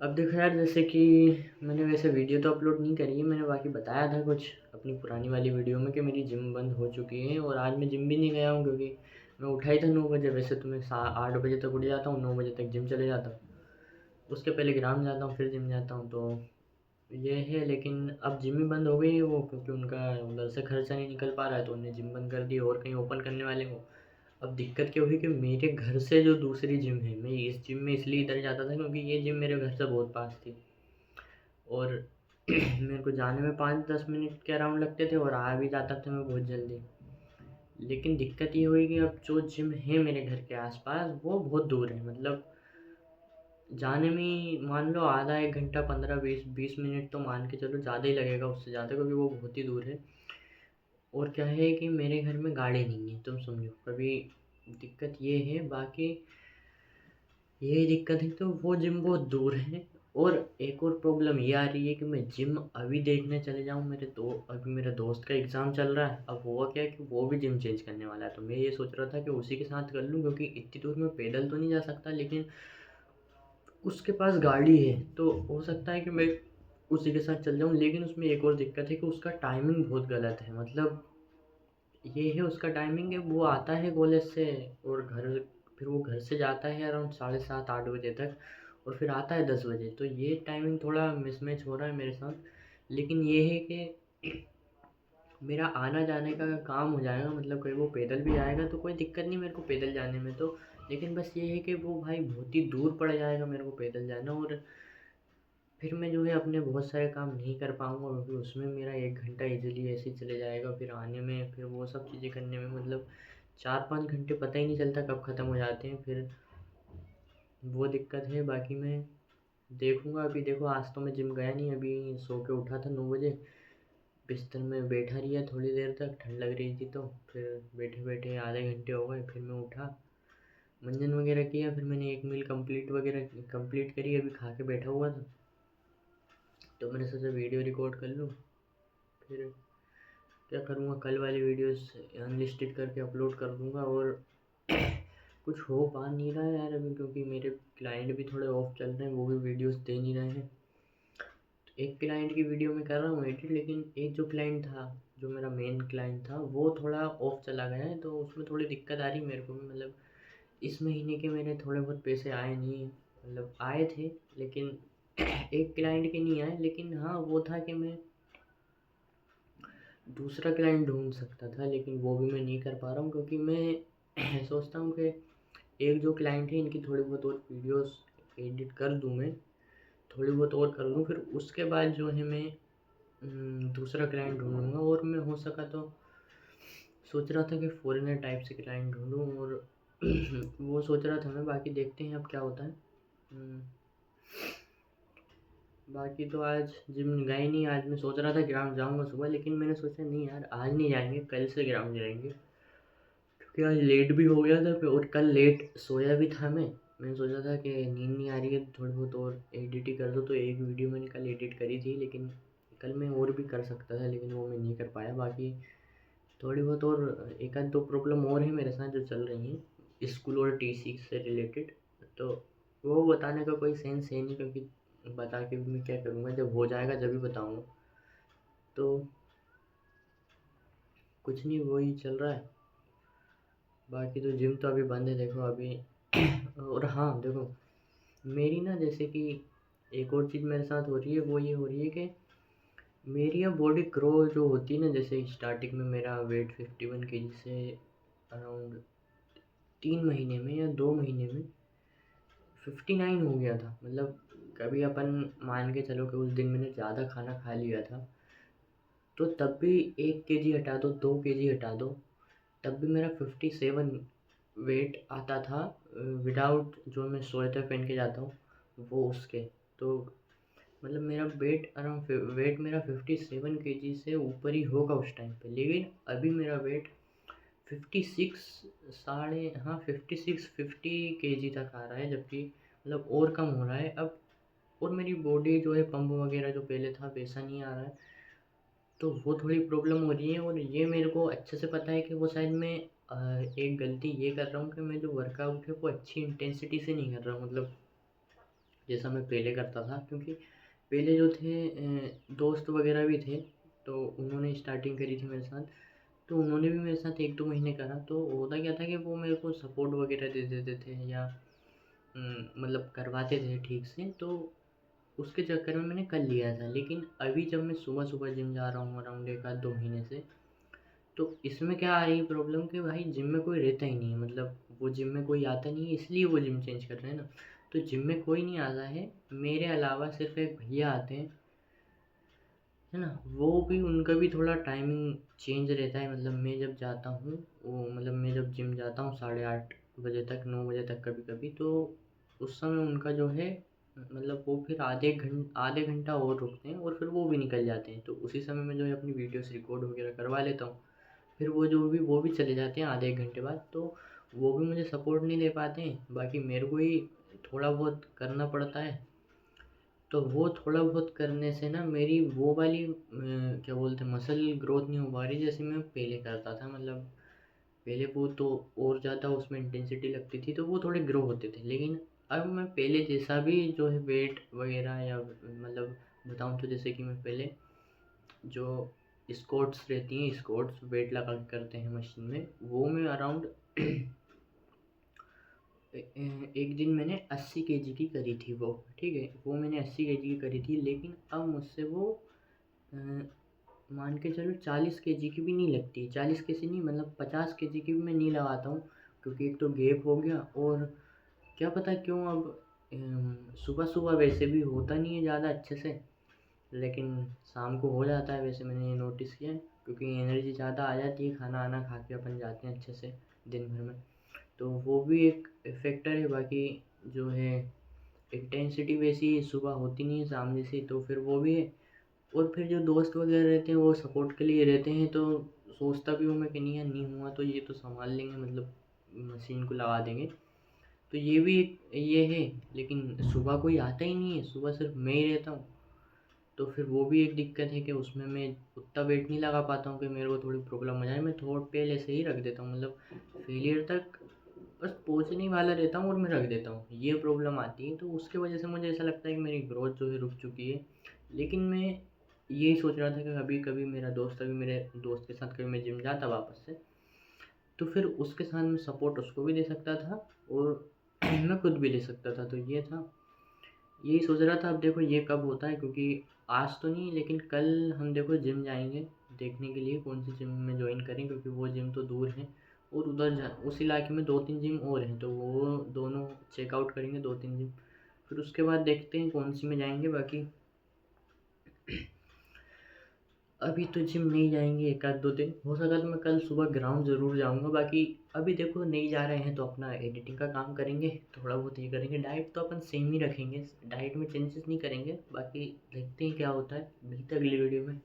अब देखो यार, जैसे कि मैंने वैसे वीडियो तो अपलोड नहीं करी है, मैंने बाकी बताया था कुछ अपनी पुरानी वाली वीडियो में कि मेरी जिम बंद हो चुकी है और आज मैं जिम भी नहीं गया हूँ क्योंकि मैं उठा ही था 9 बजे। वैसे तो मैं 8 बजे तक उठ जाता हूँ, 9 बजे तक जिम चले जाता हूँ। उसके पहले ग्राउंड जाता हूँ, फिर जिम जाता हूँ। तो ये है, लेकिन अब जिम ही बंद हो गई है वो, क्योंकि उनका उधर से खर्चा नहीं निकल पा रहा है तो उन्हें जिम बंद कर दी और कहीं ओपन करने वाले हो। अब दिक्कत क्या हुई कि मेरे घर से जो दूसरी जिम है, मैं इस जिम में इसलिए इधर जाता था क्योंकि ये जिम मेरे घर से बहुत पास थी और मेरे को जाने में 5-10 मिनट के अराउंड लगते थे और आ भी जाता था मैं बहुत जल्दी। लेकिन दिक्कत ये हुई कि अब जो जिम है मेरे घर के आसपास वो बहुत दूर है। मतलब जाने में मान लो आधा 1 घंटा, 15-20 मिनट तो मान के चलो, ज़्यादा ही लगेगा उससे ज़्यादा, क्योंकि वो बहुत ही दूर है। और क्या है कि मेरे घर में गाड़ी नहीं है, तुम समझो कभी। दिक्कत ये है, बाकी यही दिक्कत है। तो वो जिम बहुत दूर है। और एक और प्रॉब्लम ये आ रही है कि मैं जिम अभी देखने चले जाऊँ, अभी मेरे दोस्त का एग्ज़ाम चल रहा है। अब हुआ क्या है कि वो भी जिम चेंज करने वाला है, तो मैं ये सोच रहा था कि उसी के साथ कर लूँ, क्योंकि इतनी दूर मैं पैदल तो नहीं जा सकता, लेकिन उसके पास गाड़ी है तो हो सकता है कि मैं उसी के साथ चल जाऊँ। लेकिन उसमें एक और दिक्कत है कि उसका टाइमिंग बहुत गलत है। मतलब ये है, उसका टाइमिंग है, वो आता है कॉलेज से और फिर वो घर से जाता है अराउंड 7:30-8 बजे तक और फिर आता है 10 बजे। तो ये टाइमिंग थोड़ा मिसमैच हो रहा है मेरे साथ। लेकिन ये है कि मेरा आना जाने का काम हो जाएगा, मतलब कहीं वो पैदल भी जाएगा तो कोई दिक्कत नहीं मेरे को पैदल जाने में तो। लेकिन बस ये है कि वो भाई बहुत ही दूर पड़ जाएगा मेरे को पैदल जाना, और फिर मैं जो है अपने बहुत सारे काम नहीं कर पाऊँगा, क्योंकि उसमें मेरा 1 घंटा ईज़िली ऐसे ही चले जाएगा। फिर आने में, फिर वो सब चीज़ें करने में, मतलब 4-5 घंटे पता ही नहीं चलता कब ख़त्म हो जाते हैं। फिर वो दिक्कत है। बाकी मैं देखूँगा। अभी देखो, आज तो मैं जिम गया नहीं, अभी सो के उठा था 9 बजे, बिस्तर में बैठा रहा थोड़ी देर तक, ठंड लग रही थी तो फिर बैठे बैठे आधे घंटे हो गए। फिर मैं उठा, मंजन वगैरह किया, फिर मैंने एक मील कंप्लीट करी, अभी खा के बैठा हुआ था। तो मैंने सोचा वीडियो रिकॉर्ड कर लूँ। फिर क्या करूँगा, कल वाली वीडियोस अनलिस्टेड करके अपलोड कर दूँगा। और कुछ हो पा नहीं रहा है यार अभी, क्योंकि मेरे क्लाइंट भी थोड़े ऑफ चल रहे हैं, वो भी वीडियोस दे नहीं रहे हैं। तो एक क्लाइंट की वीडियो में कर रहा हूँ एडिट, लेकिन एक जो क्लाइंट था, जो मेरा मेन क्लाइंट था, वो थोड़ा ऑफ चला गया है, तो उसमें थोड़ी दिक्कत आ रही मेरे को भी। मतलब इस महीने के मेरे थोड़े बहुत पैसे आए नहीं हैं, मतलब आए थे लेकिन एक क्लाइंट के नहीं आए। लेकिन हाँ, वो था कि मैं दूसरा क्लाइंट ढूंढ सकता था, लेकिन वो भी मैं नहीं कर पा रहा हूँ, क्योंकि मैं सोचता हूँ कि एक जो क्लाइंट है इनकी थोड़ी बहुत और वीडियोस एडिट कर दूँ मैं, थोड़ी बहुत और कर लूँ, फिर उसके बाद जो है मैं दूसरा क्लाइंट ढूंढूंगा। और मैं हो सका तो सोच रहा था कि फॉरेनर टाइप से क्लाइंट ढूंढूँ, और वो सोच रहा था मैं। बाकी देखते हैं अब क्या होता है। बाकी तो आज जिम गया ही नहीं। आज मैं सोच रहा था ग्राउंड जाऊंगा सुबह, लेकिन मैंने सोचा नहीं यार, आज नहीं जाएंगे, कल से ग्राउंड जाएंगे, क्योंकि आज लेट भी हो गया था और कल लेट सोया भी था मैंने सोचा था कि नींद नहीं आ रही है, थोड़ी बहुत और एडिट ही कर दो। तो एक वीडियो मैंने कल एडिट करी थी, लेकिन कल मैं और भी कर सकता था, लेकिन वो मैं नहीं कर पाया। बाकी थोड़ी बहुत और एक आध दो प्रॉब्लम और है मेरे साथ जो चल रही हैं, स्कूल और टीसी से रिलेटेड। तो वो बताने का कोई सेंस है नहीं, क्योंकि बता के भी मैं क्या करूँगा, जब हो जाएगा जब ही बताऊँगा। तो कुछ नहीं, वही चल रहा है। बाकी तो जिम तो अभी बंद है, देखो अभी। और हाँ देखो, मेरी ना जैसे कि एक और चीज़ मेरे साथ हो रही है, वो ये हो रही है कि मेरी अब बॉडी ग्रो जो होती है ना, जैसे स्टार्टिंग में मेरा वेट 51 kg से अराउंड 3 महीने में या 2 महीने में 59 हो गया था। मतलब कभी अपन मान के चलो कि उस दिन मैंने ज़्यादा खाना खा लिया था, तो तब भी 1 kg हटा दो, 2 kg हटा दो, तब भी मेरा 57 वेट आता था, विदाउट जो मैं स्वेटर पहन के जाता हूँ वो उसके। तो मतलब मेरा वेट मेरा 57 kg से ऊपर ही होगा उस टाइम पे। लेकिन अभी मेरा वेट 56, साढ़े हाँ 50 तक आ रहा है, जबकि मतलब और कम हो रहा है अब। और मेरी बॉडी जो है, पंप वगैरह जो पहले था वैसा नहीं आ रहा है, तो वो थोड़ी प्रॉब्लम हो रही है। और ये मेरे को अच्छे से पता है कि वो शायद मैं एक गलती ये कर रहा हूँ कि मैं जो वर्कआउट है वो अच्छी इंटेंसिटी से नहीं कर रहा हूँ। मतलब जैसा मैं पहले करता था। क्योंकि पहले जो थे दोस्त वगैरह भी थे, तो उन्होंने स्टार्टिंग करी थी मेरे साथ, तो उन्होंने भी मेरे साथ 1-2 महीने करा। तो होता क्या था कि वो मेरे को सपोर्ट वगैरह दे देते थे, या मतलब करवाते थे ठीक से, तो उसके चक्कर में मैंने कर लिया था। लेकिन अभी जब मैं सुबह-सुबह जिम जा रहा हूँ अराउंड 1 आध 2 महीने से, तो इसमें क्या आ रही है प्रॉब्लम कि भाई जिम में कोई रहता ही नहीं है। मतलब वो जिम में कोई आता नहीं है, इसलिए वो जिम चेंज कर रहे हैं ना। तो जिम में कोई नहीं आता है, मेरे अलावा सिर्फ एक भैया आते हैं, है ना? वो भी, उनका भी थोड़ा टाइमिंग चेंज रहता है। मतलब मैं जब जाता हूँ, वो मतलब मैं जब जिम जाता हूँ 8:30 बजे तक, 9 बजे तक कभी-कभी, तो उस समय उनका जो है, मतलब वो फिर आधे घंटा और रुकते हैं और फिर वो भी निकल जाते हैं। तो उसी समय मैं जो है अपनी वीडियोज़ रिकॉर्ड वगैरह करवा लेता हूँ। फिर वो भी चले जाते हैं आधे 1 घंटे बाद। तो वो भी मुझे सपोर्ट नहीं दे पाते हैं, बाकी मेरे को ही थोड़ा बहुत करना पड़ता है। तो वो थोड़ा बहुत करने से ना मेरी वो वाली क्या बोलते हैं, मसल ग्रोथ नहीं हो पा रही जैसे मैं पहले करता था। मतलब पहले वो तो और ज़्यादा उसमें इंटेंसिटी लगती थी, तो वो थोड़े ग्रो होते थे। लेकिन अब मैं पहले जैसा भी जो है वेट वगैरह, या मतलब बताऊँ तो जैसे कि मैं पहले जो स्क्वाट्स रहती हैं, स्क्वाट्स वेट लगा के करते हैं मशीन में, वो मैं अराउंड एक दिन मैंने 80 केजी की करी थी वो, ठीक है? वो मैंने 80 केजी की करी थी, लेकिन अब मुझसे वो अ, मान के चलो 40 केजी की भी नहीं लगती। 40 केजी नहीं, मतलब 50 केजी की भी मैं नहीं लगाता हूँ, क्योंकि एक तो गैप हो गया, और क्या पता क्यों अब सुबह-सुबह वैसे भी होता नहीं है ज़्यादा अच्छे से, लेकिन शाम को हो जाता है। वैसे मैंने ये नोटिस किया है, क्योंकि एनर्जी ज़्यादा आ जाती है, खाना-वाना खा के अपन जाते हैं अच्छे से दिन भर में। तो वो भी एक फैक्टर है। बाकी जो है इंटेंसिटी वैसी सुबह होती नहीं है शाम जैसी, तो फिर वो भी है। और फिर जो दोस्त वगैरह रहते हैं वो सपोर्ट के लिए रहते हैं, तो सोचता भी हूँ मैं कि नहीं यार, नहीं हुआ तो ये तो संभाल लेंगे, मतलब मशीन को लगा देंगे। तो ये भी एक ये है। लेकिन सुबह कोई आता ही नहीं है, सुबह सिर्फ मैं ही रहता हूँ। तो फिर वो भी एक दिक्कत है कि उसमें मैं उतना वेट नहीं लगा पाता हूँ कि मेरे को थोड़ी प्रॉब्लम हो जाए। मैं थोड़ा पहले से ही रख देता हूँ, मतलब फेलियर तक बस पहुँचने वाला रहता हूँ और मैं रख देता हूँ, ये प्रॉब्लम आती है। तो उसके वजह से मुझे ऐसा लगता है कि मेरी ग्रोथ जो है रुक चुकी है। लेकिन मैं यही सोच रहा था कि कभी कभी मेरे दोस्त के साथ कभी मैं जिम जाता वापस से, तो फिर उसके साथ मैं सपोर्ट उसको भी दे सकता था, और मैं खुद भी ले सकता था। तो ये था, यही सोच रहा था। अब देखो ये कब होता है, क्योंकि आज तो नहीं, लेकिन कल हम देखो जिम जाएंगे देखने के लिए कौन सी जिम में ज्वाइन करें, क्योंकि वो जिम तो दूर है, और उस इलाके में 2-3 जिम और हैं, तो वो दोनों चेकआउट करेंगे, 2-3 जिम। फिर उसके बाद देखते हैं कौन सी में जाएंगे। बाकी अभी तो जिम नहीं जाएंगे, 1 आध 2 दिन हो सका तो मैं कल सुबह ग्राउंड ज़रूर जाऊंगा। बाकी अभी देखो नहीं जा रहे हैं तो अपना एडिटिंग का काम करेंगे, थोड़ा बहुत ये करेंगे। डाइट तो अपन सेम ही रखेंगे, डाइट में चेंजेस नहीं करेंगे। बाकी देखते हैं क्या होता है, मिलते हैं अगली वीडियो में।